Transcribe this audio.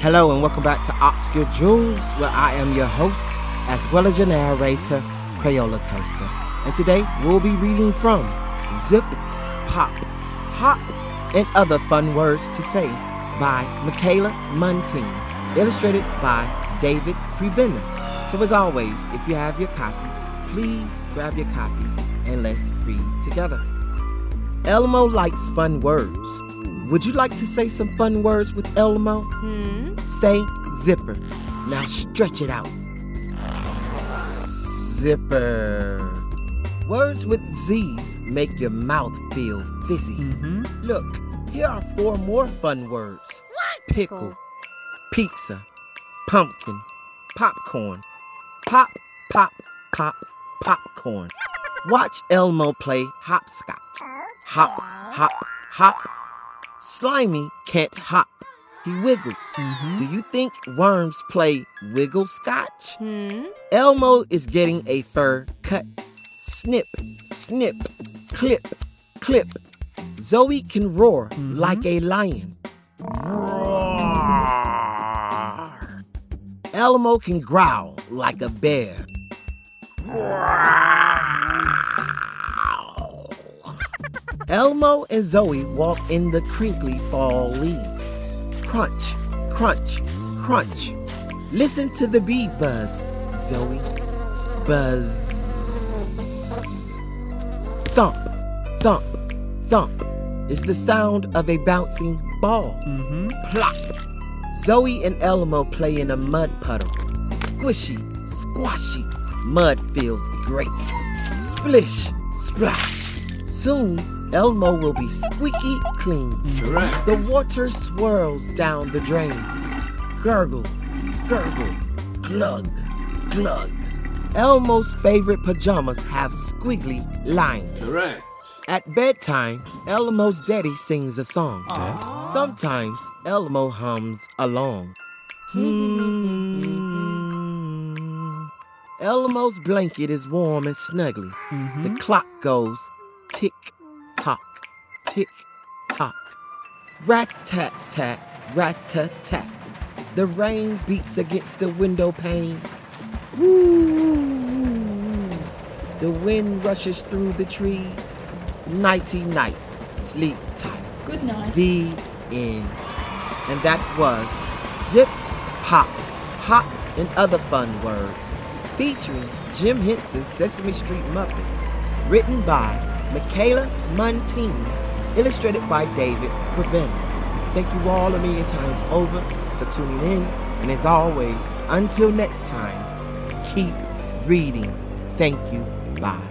Hello and welcome back to Obscure Jewels, where I am your host, as well as your narrator, Crayola Coaster. And today we'll be reading from Zip, Pop, Hop, and Other Fun Words to Say by Michaela, Muntean, illustrated by David Prebenna. So as always, if you have your copy, please grab your copy and let's read together. Elmo likes fun words. Would you like to say some fun words with Elmo? Say zipper. Now stretch it out. Zipper. Words with Z's make your mouth feel fizzy. Look, here are 4 more fun words. Pickle, pizza, pumpkin, popcorn, pop, pop, pop, popcorn. Watch Elmo play hopscotch. Hop, hop, hop. Slimy can't hop. He wiggles. Do you think worms play wiggle scotch? Elmo is getting a fur cut. Snip, snip, clip, clip. Zoe can roar like a lion. Roar. Elmo can growl like a bear. Elmo and Zoe walk in the crinkly fall leaves. Crunch, crunch, crunch. Listen to the bee buzz, Zoe. Buzz. Thump, thump, thump is the sound of a bouncing ball. Plop. Zoe and Elmo play in a mud puddle. Squishy, squashy. Mud feels great. Splish, splash. Soon, Elmo will be squeaky clean. Correct. The water swirls down the drain. Gurgle, gurgle, glug, glug. Elmo's favorite pajamas have squiggly lines. Correct. At bedtime, Elmo's daddy sings a song. Sometimes Elmo hums along. Elmo's blanket is warm and snuggly. The clock goes tick, tock, tick, tock. Rat-tat-tat, rat-tat-tat. The rain beats against the window pane. Woo! The wind rushes through the trees. Nighty-night, sleep tight. Good night. The end. And that was Zip, Pop, Hop, and Other Fun Words, featuring Jim Henson's Sesame Street Muppets, written by Michaela Muntean, illustrated by David Prebenna. Thank you all a million times over for tuning in, and as always, until next time, keep reading. Thank you. Bye.